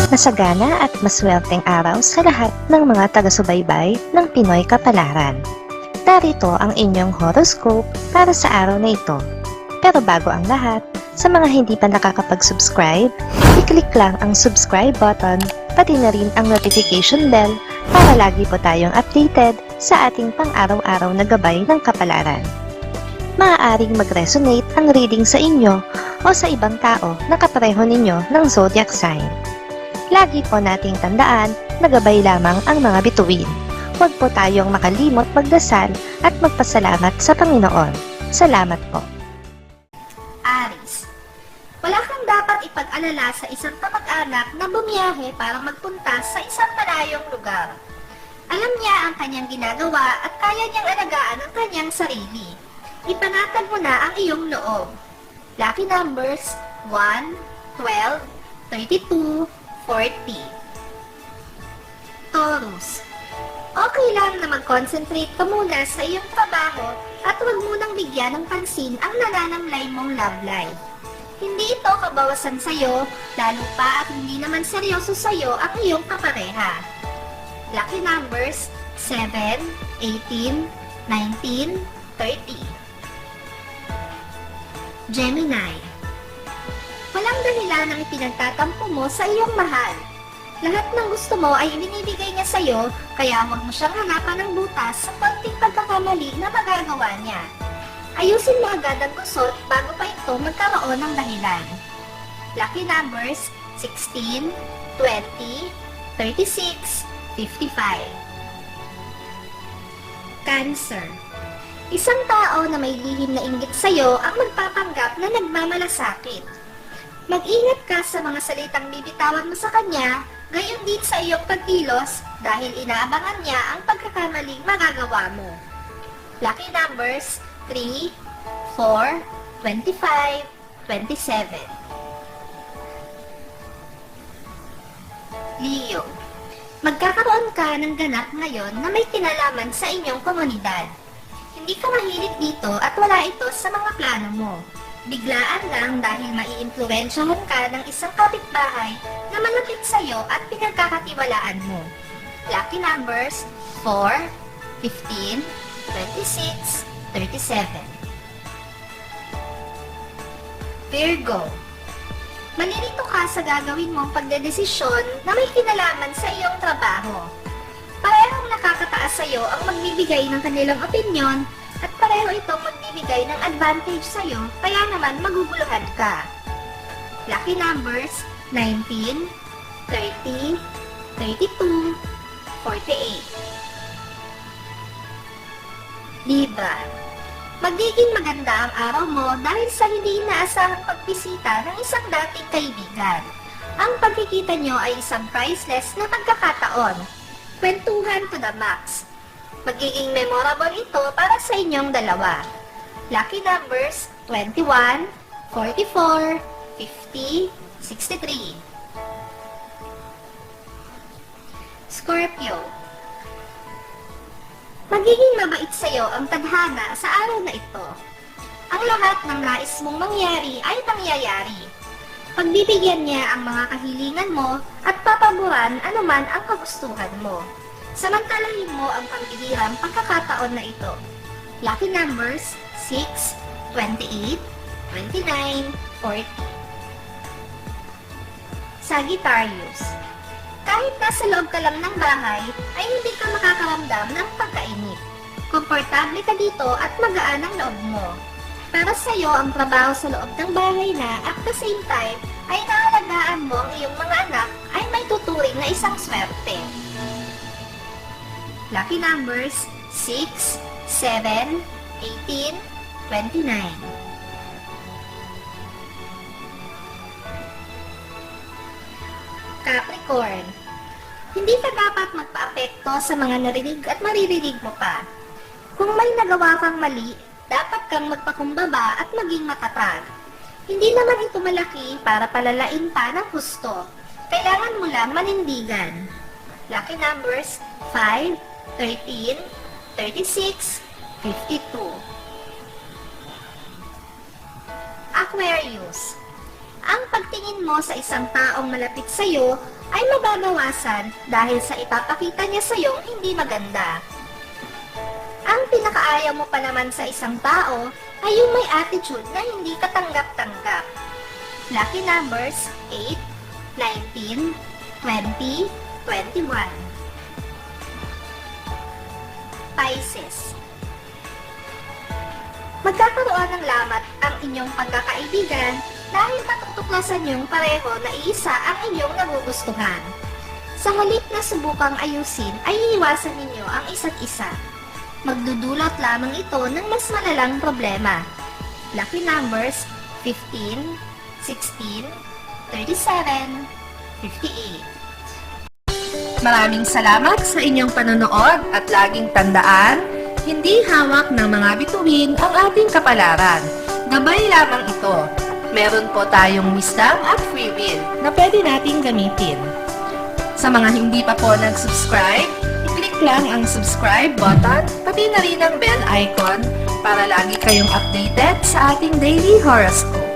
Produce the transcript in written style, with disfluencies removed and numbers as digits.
Masagana at maswerteng araw sa lahat ng mga taga-subaybay ng Pinoy Kapalaran. Narito ang inyong horoscope para sa araw na ito. Pero bago ang lahat, sa mga hindi pa nakakapag-subscribe, i-click lang ang subscribe button, pati na rin ang notification bell para lagi po tayong updated sa ating pang-araw-araw na gabay ng kapalaran. Maaaring mag-resonate ang reading sa inyo o sa ibang tao na kapareho ninyo ng zodiac sign. Lagi po nating tandaan na gabay lamang ang mga bituin. Huwag po tayong makalimot magdasal at magpasalamat sa Panginoon. Salamat po. Aries, wala kang dapat ipag-alala sa isang kamag-anak na bumiyahe para magpunta sa isang malayong lugar. Alam niya ang kanyang ginagawa at kaya niyang alagaan ang kanyang sarili. Ipanatag mo na ang iyong loob. Lucky numbers 1, 12, 32, 40. Taurus, okay lang na mag-concentrate ka muna sa iyong trabaho at huwag munang bigyan ng pansin ang nananamlay mong love life. Hindi ito kabawasan sa'yo, lalo pa at hindi naman seryoso sa'yo ang iyong kapareha. Lucky numbers 7, 18, 19, 30. Gemini, walang dahilan ang ipinagtatampo mo sa iyong mahal. Lahat ng gusto mo ay ibinibigay niya sa iyo, kaya huwag mo siyang hanapan ng butas sa konting pagkakamali na magagawa niya. Ayusin mo agad ang kusot bago pa ito magkaroon ng dahilan. Lucky numbers 16, 20, 36, 55. Cancer, isang tao na may lihim na inggit sa iyo ang magpapanggap na nagmamalasakit. Mag-ingat ka sa mga salitang bibitawan mo sa kanya, gayon din sa iyong pagkilos dahil inaabangan niya ang pagkakamaling magagawa mo. Lucky numbers 3, 4, 25, 27. Leo, magkakaroon ka ng ganap ngayon na may kinalaman sa inyong komunidad. Hindi ka mahilig dito at wala ito sa mga plano mo. Biglaan lang dahil maiimpluwensyahan ka ng isang kapitbahay na malapit sa iyo at pinagkakatiwalaan mo. Lucky numbers 4, 15, 26, 37. Virgo, malilito ka sa gagawin mong pagdedesisyon na may kinalaman sa iyong trabaho. Parehong nakakataas sa iyo ang magbibigay ng kanilang opinyon at pareho itong magbibigay ng advantage sa iyo, kaya naman maguguluhan ka. Lucky numbers 19, 30, 32, 48. Libra, magiging maganda ang araw mo dahil sa hindi inaasahang pagbisita ng isang dating kaibigan. Ang pagkikita nyo ay isang priceless na pagkakataon. Kwentuhan to the max. Magiging memorable ito para sa inyong dalawa. Lucky numbers 21, 44, 50, 63. Scorpio, magiging mabait sa iyo ang tadhana sa araw na ito. Ang lahat ng nais mong mangyari ay mangyayari. Pagbibigyan niya ang mga kahilingan mo at papaboran anuman ang kagustuhan mo. Samantalahin mo ang pambihirang pagkakataon na ito. Lucky numbers 6, 28, 29, 40. Sagittarius, kahit nasa loob ka lang ng bahay, ay hindi ka makakaramdam ng pagkainip. Komportable ka dito at magaan ang loob mo. Para sa iyo ang trabaho sa loob ng bahay na at the same time ay naalagaan mo ang iyong mga anak ay may tuturing na isang swerte. Lucky numbers 6, 7, 18, 29. Capricorn, hindi ka dapat magpa-apekto sa mga narinig at maririnig mo pa. Kung may nagawa kang mali, dapat kang magpakumbaba at maging matatag. Hindi naman ito malaki para palalain pa ng husto. Kailangan mo lang manindigan. Lucky numbers 5, 13, 36, 52. Aquarius, ang pagtingin mo sa isang taong malapit sa iyo ay mababawasan dahil sa ipapakita niya sa iyong hindi maganda. Ang pinakaayaw mo pa naman sa isang tao ay yung may attitude na hindi katanggap-tanggap. Lucky numbers 8, 19, 20, 21. Pisces. Magkakaroon ng lamat ang inyong pagkakaibigan dahil matutuklasan niyong pareho na iisa ang inyong nagugustuhan. Sa halip na subukang ayusin ay iiwasan ninyo ang isa't isa. Magdudulot lamang ito ng mas malalang problema. Lucky numbers 15, 16, 37, 58. Maraming salamat sa inyong panonood at laging tandaan, hindi hawak ng mga bituin ang ating kapalaran. Gabay lamang ito. Meron po tayong wisdom at free will na pwede nating gamitin. Sa mga hindi pa po nag-subscribe, i-click lang ang subscribe button, pati na rin ang bell icon para lagi kayong updated sa ating daily horoscope.